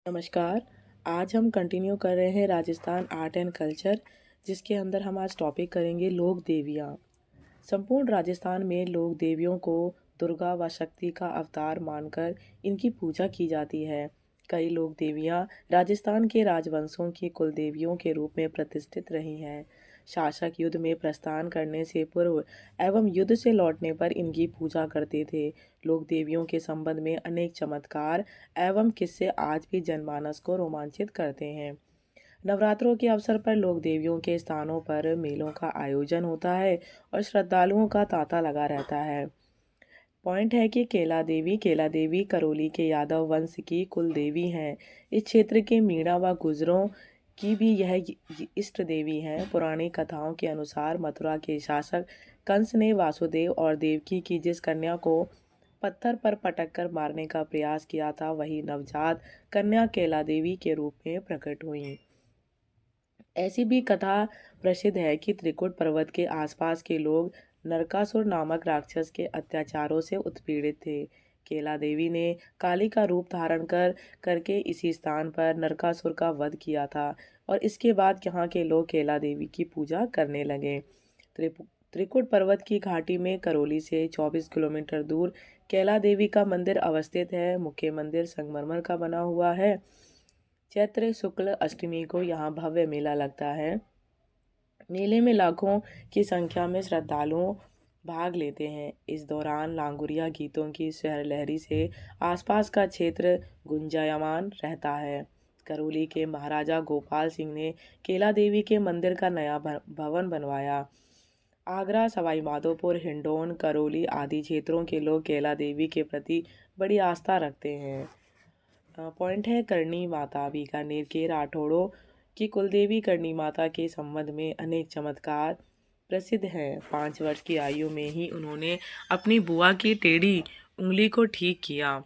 नमस्कार। आज हम कंटिन्यू कर रहे हैं राजस्थान आर्ट एंड कल्चर, जिसके अंदर हम आज टॉपिक करेंगे लोक देवियाँ। संपूर्ण राजस्थान में लोक देवियों को दुर्गा व शक्ति का अवतार मानकर इनकी पूजा की जाती है। कई लोक देवियाँ राजस्थान के राजवंशों की कुल देवियों के रूप में प्रतिष्ठित रही हैं। शासक युद्ध में प्रस्थान करने से पूर्व एवं युद्ध से लौटने पर इनकी पूजा करते थे। लोक देवियों के संबंध में अनेक चमत्कार एवं किस्से आज भी जनमानस को रोमांचित करते हैं। नवरात्रों के अवसर पर लोक देवियों के स्थानों पर मेलों का आयोजन होता है और श्रद्धालुओं का तांता लगा रहता है। पॉइंट है कि केला देवी करौली के यादव वंश की कुल देवी हैं। इस क्षेत्र के मीणा व गुजरों की भी यह इष्ट देवी हैं। पुरानी कथाओं के अनुसार मथुरा के शासक कंस ने वासुदेव और देवकी की जिस कन्या को पत्थर पर पटक कर मारने का प्रयास किया था, वही नवजात कन्या केला देवी के रूप में प्रकट हुई। ऐसी भी कथा प्रसिद्ध है कि त्रिकुट पर्वत के आसपास के लोग नरकासुर नामक राक्षस के अत्याचारों से उत्पीड़ित थे। केला देवी ने काली का रूप धारण करके इसी स्थान पर नरकासुर का वध किया था और इसके बाद यहाँ के लोग केला देवी की पूजा करने लगे। त्रिकुट पर्वत की घाटी में करौली से 24 किलोमीटर दूर केला देवी का मंदिर अवस्थित है। मुख्य मंदिर संगमरमर का बना हुआ है। चैत्र शुक्ल अष्टमी को यहाँ भव्य मेला लगता है। मेले में लाखों की संख्या में श्रद्धालु भाग लेते हैं। इस दौरान लांगुरिया गीतों की शहर लहरी से आसपास का क्षेत्र गुंजायमान रहता है। करौली के महाराजा गोपाल सिंह ने केला देवी के मंदिर का नया भवन बनवाया। आगरा, सवाई माधोपुर, हिंडौन, करौली आदि क्षेत्रों के लोग केला देवी के प्रति बड़ी आस्था रखते हैं। पॉइंट है करणी माता। बीकानेर के राठौड़ों की कुलदेवी करणी माता के संबंध में अनेक चमत्कार प्रसिद्ध हैं। 5 वर्ष की आयु में ही उन्होंने अपनी बुआ की टेढ़ी उंगली को ठीक किया।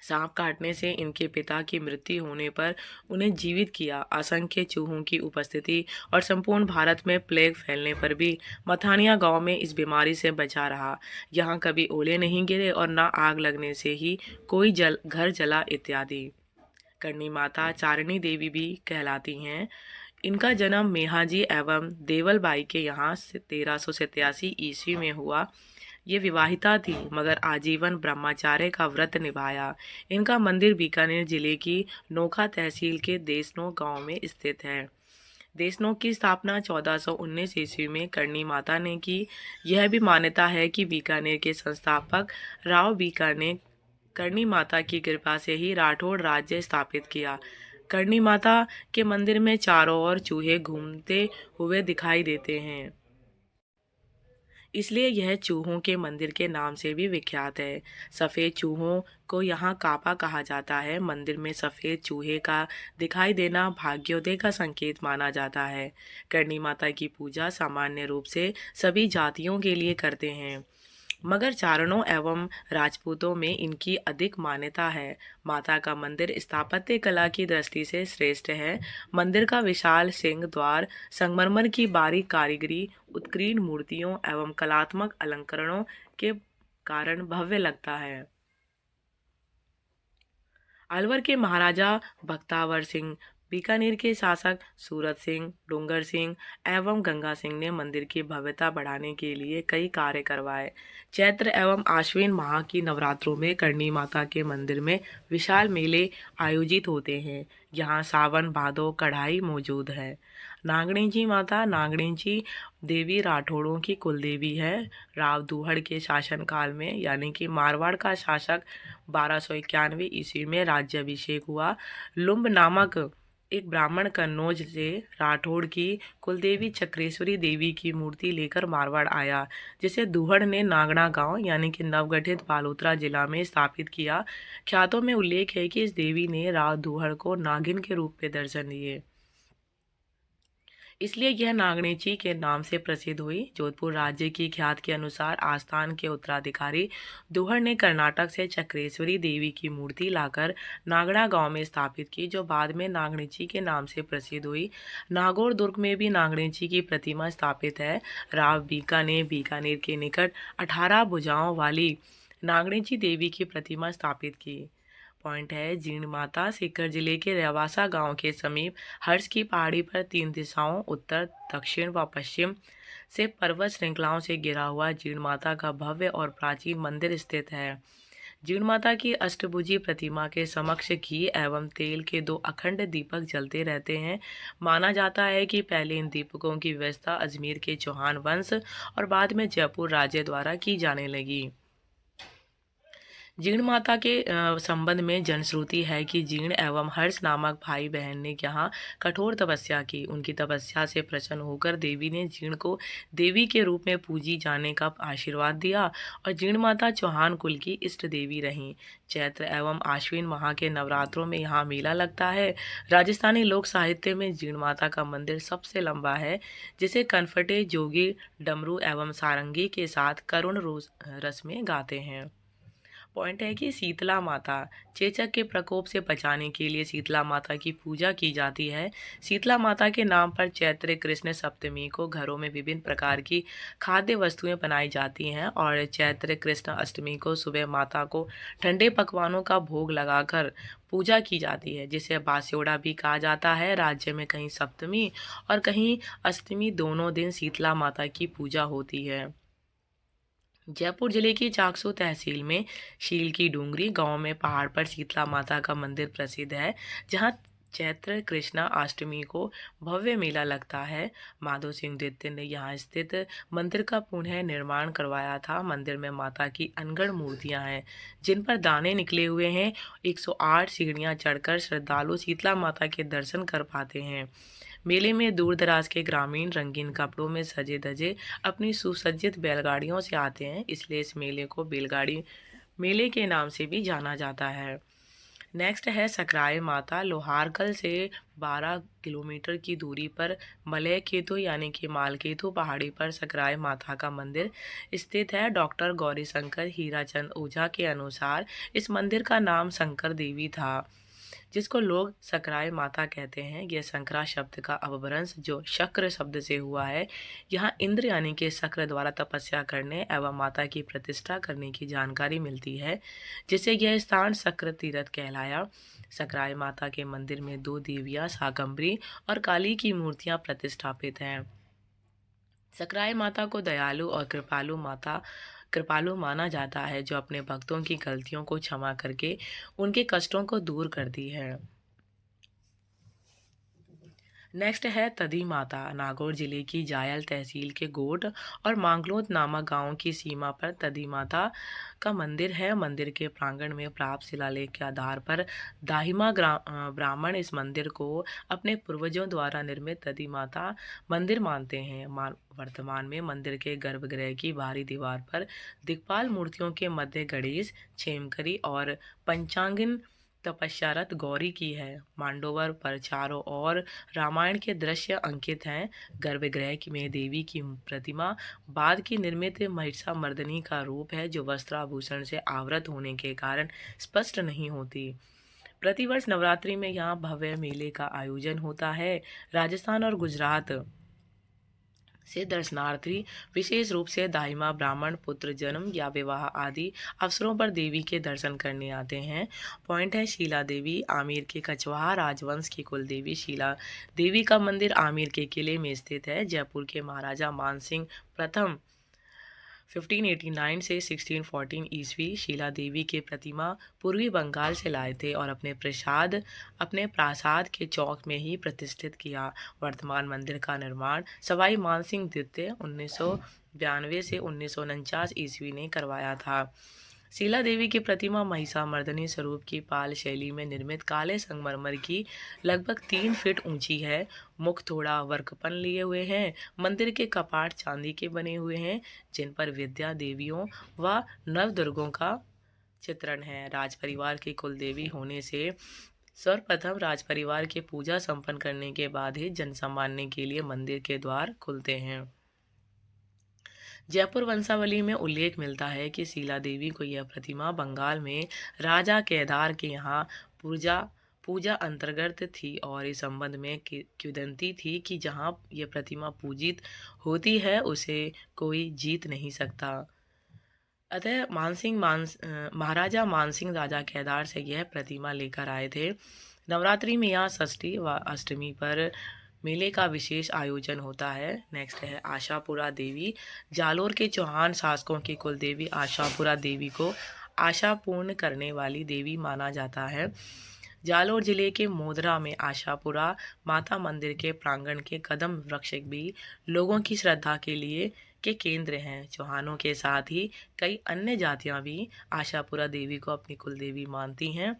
सांप काटने से इनके पिता की मृत्यु होने पर उन्हें जीवित किया। असंख्य चूहों की उपस्थिति और संपूर्ण भारत में प्लेग फैलने पर भी मथानिया गांव में इस बीमारी से बचा रहा। यहाँ कभी ओले नहीं गिरे और न आग लगने से ही कोई घर जला इत्यादि। करणी माता चारणी देवी भी कहलाती हैं। इनका जन्म मेहाजी एवं देवलबाई के यहाँ 1387 ईस्वी में हुआ। ये विवाहिता थी मगर आजीवन ब्रह्मचार्य का व्रत निभाया। इनका मंदिर बीकानेर जिले की नोखा तहसील के देसनोक गांव में स्थित है। देसनोक की स्थापना 1419 ईस्वी में करणी माता ने की। यह भी मान्यता है कि बीकानेर के संस्थापक राव बीकानेर करणी माता की कृपा से ही राठौड़ राज्य स्थापित किया। करणी माता के मंदिर में चारों ओर चूहे घूमते हुए दिखाई देते हैं, इसलिए यह चूहों के मंदिर के नाम से भी विख्यात है। सफ़ेद चूहों को यहाँ कापा कहा जाता है। मंदिर में सफ़ेद चूहे का दिखाई देना भाग्योदय का संकेत माना जाता है। करणी माता की पूजा सामान्य रूप से सभी जातियों के लिए करते हैं, मगर चारणों एवं राजपूतों में इनकी अधिक मान्यता है। माता का मंदिर स्थापत्य कला की दृष्टि से श्रेष्ठ है। मंदिर का विशाल सिंह द्वार संगमरमर की बारीक कारीगरी, उत्कीर्ण मूर्तियों एवं कलात्मक अलंकरणों के कारण भव्य लगता है। अलवर के महाराजा बख्तावर सिंह, बीकानेर के शासक सूरत सिंह, डूंगर सिंह एवं गंगा सिंह ने मंदिर की भव्यता बढ़ाने के लिए कई कार्य करवाए। चैत्र एवं आश्विन माह की नवरात्रों में करणी माता के मंदिर में विशाल मेले आयोजित होते हैं। यहाँ सावन भादो कढ़ाई मौजूद है। नागणेजी माता। नागणेजी देवी राठौड़ों की कुलदेवी है। राव दूहड़ के शासनकाल में यानी कि मारवाड़ का शासक 1291 ईस्वी में राज्याभिषेक हुआ। लुम्ब नामक एक ब्राह्मण कन्नौज से राठौड़ की कुलदेवी चक्रेश्वरी देवी की मूर्ति लेकर मारवाड़ आया, जिसे दूहड़ ने नागड़ा गांव यानी कि नवगठित बालोतरा जिला में स्थापित किया। ख्यातों में उल्लेख है कि इस देवी ने राव दूहड़ को नागिन के रूप में दर्शन दिए, इसलिए यह नागणेची के नाम से प्रसिद्ध हुई। जोधपुर राज्य की ख्यात के अनुसार आस्थान के उत्तराधिकारी दूहड़ ने कर्नाटक से चक्रेश्वरी देवी की मूर्ति लाकर नागड़ा गांव में स्थापित की, जो बाद में नागणेची के नाम से प्रसिद्ध हुई। नागौर दुर्ग में भी नागणेची की प्रतिमा स्थापित है। राव बीका ने बीकानेर के निकट 18 भुजाओं वाली नागणेची देवी की प्रतिमा स्थापित की। पॉइंट है जीण माता सीकर जिले के रेवासा गांव के समीप हर्ष की पहाड़ी पर 3 दिशाओं उत्तर, दक्षिण व पश्चिम से पर्वत श्रृंखलाओं से घिरा हुआ जीण माता का भव्य और प्राचीन मंदिर स्थित है। जीण माता की अष्टभुजी प्रतिमा के समक्ष घी एवं तेल के 2 अखंड दीपक जलते रहते हैं। माना जाता है कि पहले इन दीपकों की व्यवस्था अजमेर के चौहान वंश और बाद में जयपुर राज्य द्वारा की जाने लगी। जीण माता के संबंध में जनश्रुति है कि जीण एवं हर्ष नामक भाई बहन ने यहाँ कठोर तपस्या की। उनकी तपस्या से प्रसन्न होकर देवी ने जीण को देवी के रूप में पूजी जाने का आशीर्वाद दिया और जीण माता चौहान कुल की इष्ट देवी रहीं। चैत्र एवं आश्विन माह के नवरात्रों में यहाँ मेला लगता है। राजस्थानी लोक साहित्य में जीण माता का मंदिर सबसे लंबा है, जिसे कनफटे, जोगी, डमरू एवं सारंगी के साथ करुण रस में गाते हैं। पॉइंट है कि शीतला माता चेचक के प्रकोप से बचाने के लिए शीतला माता की पूजा की जाती है। शीतला माता के नाम पर चैत्र कृष्ण सप्तमी को घरों में विभिन्न प्रकार की खाद्य वस्तुएं बनाई जाती हैं और चैत्र कृष्ण अष्टमी को सुबह माता को ठंडे पकवानों का भोग लगाकर पूजा की जाती है, जिसे बास्योड़ा भी कहा जाता है। राज्य में कहीं सप्तमी और कहीं अष्टमी दोनों दिन शीतला माता की पूजा होती है। जयपुर जिले की चाकसू तहसील में शील की डूंगरी गांव में पहाड़ पर शीतला माता का मंदिर प्रसिद्ध है, जहां चैत्र कृष्णा अष्टमी को भव्य मेला लगता है। माधो सिंह द्वितीय ने यहाँ स्थित मंदिर का पुनः निर्माण करवाया था। मंदिर में माता की अनगढ़ मूर्तियां हैं, जिन पर दाने निकले हुए हैं। 108 सीढ़ियां चढ़कर श्रद्धालु शीतला माता के दर्शन कर पाते हैं। मेले में दूर दराज के ग्रामीण रंगीन कपड़ों में सजे धजे अपनी सुसज्जित बैलगाड़ियों से आते हैं, इसलिए इस मेले को बैलगाड़ी मेले के नाम से भी जाना जाता है। नेक्स्ट है सकराय माता। लोहारकल से 12 किलोमीटर की दूरी पर मलय केतु यानी कि मालकेतु पहाड़ी पर सकराय माता का मंदिर स्थित है। डॉक्टर गौरीशंकर हीराचंद ओझा के अनुसार इस मंदिर का नाम शंकर देवी था, जिसको लोग सकराय माता कहते हैं। यह संकरा शब्द का अपभ्रंश जो शक्र शब्द से हुआ है। यहाँ इंद्र यानी कि शक्र द्वारा तपस्या करने एवं माता की प्रतिष्ठा करने की जानकारी मिलती है, जिससे यह स्थान शक्र तीर्थ कहलाया। सकराय माता के मंदिर में 2 देवियां शाकंभरी और काली की मूर्तियां प्रतिष्ठापित हैं। सकराय माता को दयालु और कृपालु माना जाता है, जो अपने भक्तों की गलतियों को क्षमा करके उनके कष्टों को दूर करती है। नेक्स्ट है तदी माता। नागौर जिले की जायल तहसील के गोट और मांगलोद नामक गांव की सीमा पर तदी माता का मंदिर है। मंदिर के प्रांगण में प्राप्त शिलालेख के आधार पर दाहिमा ब्राह्मण इस मंदिर को अपने पूर्वजों द्वारा निर्मित तदी माता मंदिर मानते हैं। वर्तमान में मंदिर के गर्भगृह की बाहरी दीवार पर दिक्पाल मूर्तियों के मध्य गणेश, क्षेमकरी और पंचांगिन तपस्यारत गौरी की है। मांडोवर पर चारों ओर रामायण के दृश्य अंकित हैं। गर्भगृह में देवी की प्रतिमा बाद की निर्मित महिषामर्दिनी का रूप है, जो वस्त्राभूषण से आवृत होने के कारण स्पष्ट नहीं होती। प्रतिवर्ष नवरात्रि में यहाँ भव्य मेले का आयोजन होता है। राजस्थान और गुजरात से दर्शनार्थी विशेष रूप से दाहिमा ब्राह्मण पुत्र जन्म या विवाह आदि अवसरों पर देवी के दर्शन करने आते हैं। पॉइंट है शीला देवी। आमेर के कछवाहा राजवंश की कुल देवी शीला देवी का मंदिर आमेर के किले में स्थित है। जयपुर के महाराजा मानसिंह प्रथम 1589 से 1614 ईस्वी शीला देवी के प्रतिमा पूर्वी बंगाल से लाए थे और अपने प्रासाद के चौक में ही प्रतिष्ठित किया। वर्तमान मंदिर का निर्माण सवाई मानसिंह द्वितीय 1992 से 1949 ईस्वी ने करवाया था। शीला देवी की प्रतिमा महिषामर्दिनी स्वरूप की पाल शैली में निर्मित काले संगमरमर की लगभग 3 फीट ऊंची है। मुख थोड़ा वर्कपन लिए हुए हैं। मंदिर के कपाट चांदी के बने हुए हैं, जिन पर विद्या देवियों व नवदुर्गों का चित्रण है। राज परिवार की कुल देवी होने से सर्वप्रथम राज परिवार की पूजा संपन्न करने के बाद ही जन सम्मानने के लिए मंदिर के द्वार खुलते हैं। जयपुर वंशावली में उल्लेख मिलता है कि शीला देवी को यह प्रतिमा बंगाल में राजा केदार के यहाँ पूजा अंतर्गत थी और इस संबंध में किंवदंती थी कि जहाँ यह प्रतिमा पूजित होती है उसे कोई जीत नहीं सकता। अतः महाराजा मानसिंह राजा केदार से यह प्रतिमा लेकर आए थे। नवरात्रि में यहाँ षष्ठी व अष्टमी पर मेले का विशेष आयोजन होता है। नेक्स्ट है आशापुरा देवी। जालोर के चौहान शासकों की कुल देवी आशापुरा देवी को आशा पूर्ण करने वाली देवी माना जाता है। जालोर जिले के मोदरा में आशापुरा माता मंदिर के प्रांगण के कदम वृक्ष भी लोगों की श्रद्धा के लिए के केंद्र हैं। चौहानों के साथ ही कई अन्य जातियां भी आशापुरा देवी को अपनी कुल देवी मानती हैं।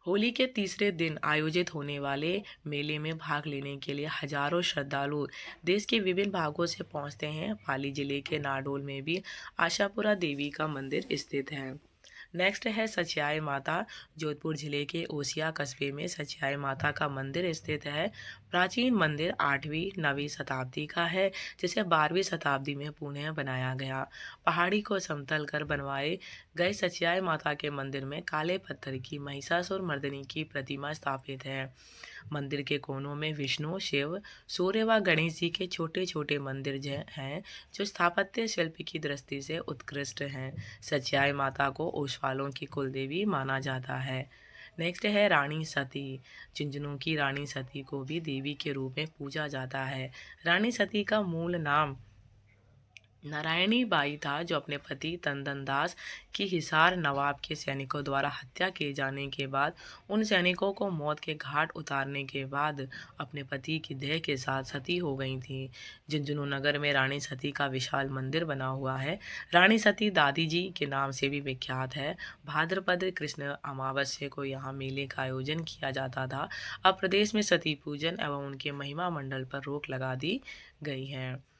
होली के तीसरे दिन आयोजित होने वाले मेले में भाग लेने के लिए हजारों श्रद्धालु देश के विभिन्न भागों से पहुंचते हैं। पाली जिले के नाडोल में भी आशापुरा देवी का मंदिर स्थित है। नेक्स्ट है सचियाई माता। जोधपुर जिले के ओसिया कस्बे में सचियाई माता का मंदिर स्थित है। प्राचीन मंदिर 8वीं-9वीं शताब्दी का है, जिसे 12वीं शताब्दी में पुनः बनाया गया। पहाड़ी को समतल कर बनवाए गए सचियाई माता के मंदिर में काले पत्थर की महिषासुर मर्दिनी की प्रतिमा स्थापित है। मंदिर के कोनों में विष्णु, शिव, सूर्य व गणेश जी के छोटे छोटे मंदिर हैं, जो स्थापत्य शिल्प की दृष्टि से उत्कृष्ट हैं। सचियाई माता को ओसवालों की कुलदेवी माना जाता है। नेक्स्ट है रानी सती। झुंझुनू की रानी सती को भी देवी के रूप में पूजा जाता है। रानी सती का मूल नाम नारायणी बाई था, जो अपने पति तंदन दास की हिसार नवाब के सैनिकों द्वारा हत्या किए जाने के बाद उन सैनिकों को मौत के घाट उतारने के बाद अपने पति की देह के साथ सती हो गई थी। झुंझुनू नगर में रानी सती का विशाल मंदिर बना हुआ है। रानी सती दादी जी के नाम से भी विख्यात है। भाद्रपद कृष्ण अमावस्या को यहाँ मेले का आयोजन किया जाता था। अब प्रदेश में सती पूजन एवं उनके महिमा मंडल पर रोक लगा दी गई है।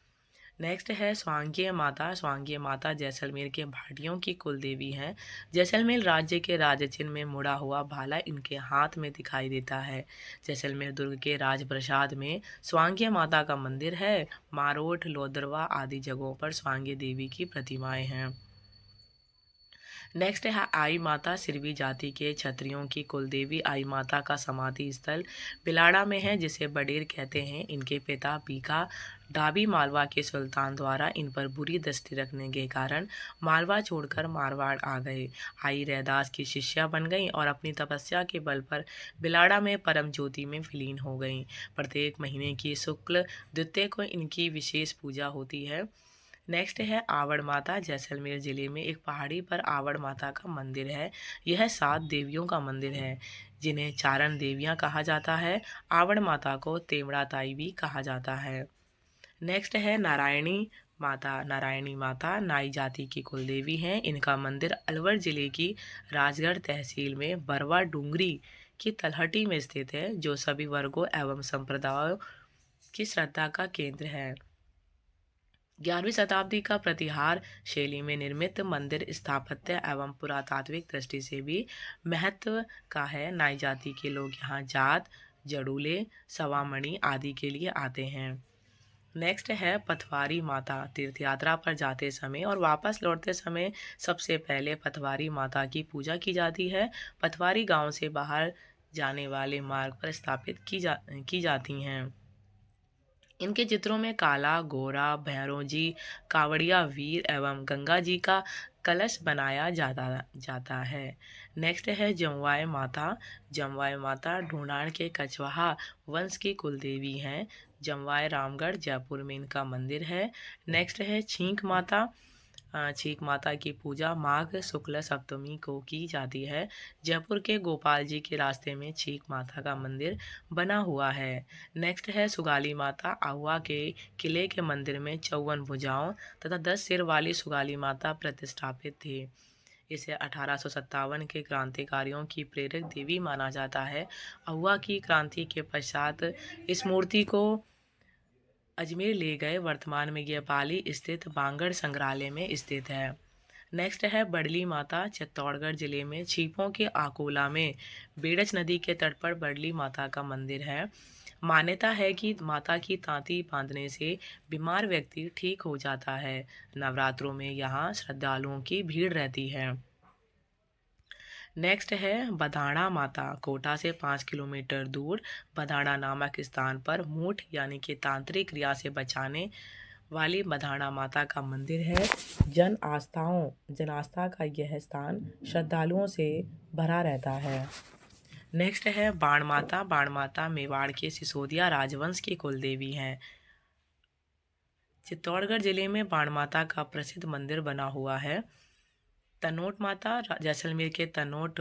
नेक्स्ट है स्वांगीय माता। स्वांगीय माता जैसलमेर के भाटियों की कुलदेवी हैं। जैसलमेर राज्य के राजचिन्ह में मुड़ा हुआ भाला इनके हाथ में दिखाई देता है। जैसलमेर दुर्ग के राजप्रसाद में स्वांगीय माता का मंदिर है। मारोठ, लोदरवा आदि जगहों पर स्वांगीय देवी की प्रतिमाएं हैं। नेक्स्ट है आई माता। सिरवी जाति के क्षत्रियों की कुलदेवी आई माता का समाधि स्थल बिलाड़ा में है, जिसे बडेर कहते हैं। इनके पिता पीका डाबी मालवा के सुल्तान द्वारा इन पर बुरी दृष्टि रखने के कारण मालवा छोड़कर मारवाड़ आ गए। आई रैदास की शिष्या बन गई और अपनी तपस्या के बल पर बिलाड़ा में परम ज्योति में विलीन हो गई। प्रत्येक महीने की शुक्ल द्वितीया को इनकी विशेष पूजा होती है। नेक्स्ट है आवड़ माता। जैसलमेर जिले में एक पहाड़ी पर आवड़ माता का मंदिर है। यह 7 देवियों का मंदिर है, जिन्हें चारण देवियां कहा जाता है। आवड़ माता को तेमड़ा ताई भी कहा जाता है। नेक्स्ट है नारायणी माता। नारायणी माता नाई जाति की कुलदेवी हैं। इनका मंदिर अलवर जिले की राजगढ़ तहसील में बरवा डूंगरी की तलहटी में स्थित है, जो सभी वर्गों एवं संप्रदायों की श्रद्धा का केंद्र है। 11वीं शताब्दी का प्रतिहार शैली में निर्मित मंदिर स्थापत्य एवं पुरातात्विक दृष्टि से भी महत्व का है। नाई जाति के लोग यहाँ जात, जड़ूले, सवामणि आदि के लिए आते हैं। नेक्स्ट है पथवारी माता। तीर्थ यात्रा पर जाते समय और वापस लौटते समय सबसे पहले पथवारी माता की पूजा की जाती है। पथवारी गांव से बाहर जाने वाले मार्ग पर स्थापित की जाती हैं। इनके चित्रों में काला, गोरा, भैरव जी, कावड़िया वीर एवं गंगा जी का कलश बनाया जाता है। नेक्स्ट है जमवाय माता। जमवाय माता ढूंढान के कछवाहा वंश की कुलदेवी हैं। जमवाय रामगढ़ जयपुर में इनका मंदिर है। नेक्स्ट है छींक माता। छींक माता की पूजा माघ शुक्ल सप्तमी को की जाती है। जयपुर के गोपाल जी के रास्ते में छींक माता का मंदिर बना हुआ है। नेक्स्ट है सुगाली माता। आहुआ के किले के मंदिर में 54 भुजाओं तथा 10 सिर वाली सुगाली माता प्रतिष्ठापित थी। इसे 1857 के क्रांतिकारियों की प्रेरक देवी माना जाता है। आहुआ की क्रांति के पश्चात इस मूर्ति को अजमेर ले गए। वर्तमान में यह पाली स्थित बांगड़ संग्रहालय में स्थित है। नेक्स्ट है बडली माता। चित्तौड़गढ़ जिले में छीपों के आकोला में बेड़च नदी के तट पर बडली माता का मंदिर है। मान्यता है कि माता की तांती बांधने से बीमार व्यक्ति ठीक हो जाता है। नवरात्रों में यहाँ श्रद्धालुओं की भीड़ रहती है। नेक्स्ट है बधाड़ा माता। कोटा से 5 किलोमीटर दूर बधाड़ा नामक स्थान पर मूठ यानी कि तांत्रिक क्रिया से वाली मधाना माता का मंदिर है। जन आस्था का यह स्थान श्रद्धालुओं से भरा रहता है। नेक्स्ट है बाण माता। बाण माता मेवाड़ के सिसोदिया राजवंश की कुल देवी हैं। चित्तौड़गढ़ जिले में बाण माता का प्रसिद्ध मंदिर बना हुआ है। तनोट माता जैसलमेर के तनोट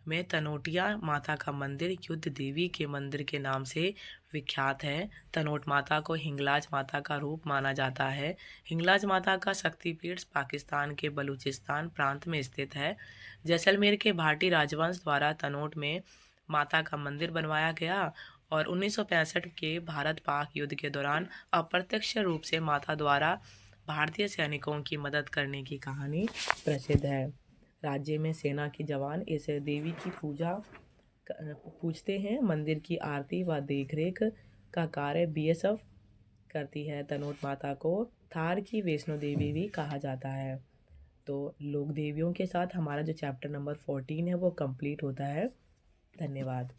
में तनोटिया माता का मंदिर युद्ध देवी के मंदिर के नाम से विख्यात है। तनोट माता को हिंगलाज माता का रूप माना जाता है। हिंगलाज माता का शक्तिपीठ पाकिस्तान के बलूचिस्तान प्रांत में स्थित है। जैसलमेर के भाटी राजवंश द्वारा तनोट में माता का मंदिर बनवाया गया और 1965 के भारत पाक युद्ध के दौरान अप्रत्यक्ष रूप से माता द्वारा भारतीय सैनिकों की मदद करने की कहानी प्रसिद्ध है। राज्य में सेना के जवान इस देवी की पूजते हैं। मंदिर की आरती व देखरेख का कार्य बीएसएफ करती है। तनोट माता को थार की वैष्णो देवी भी कहा जाता है। तो लोक देवियों के साथ हमारा जो चैप्टर नंबर 14 है वो कंप्लीट होता है। धन्यवाद।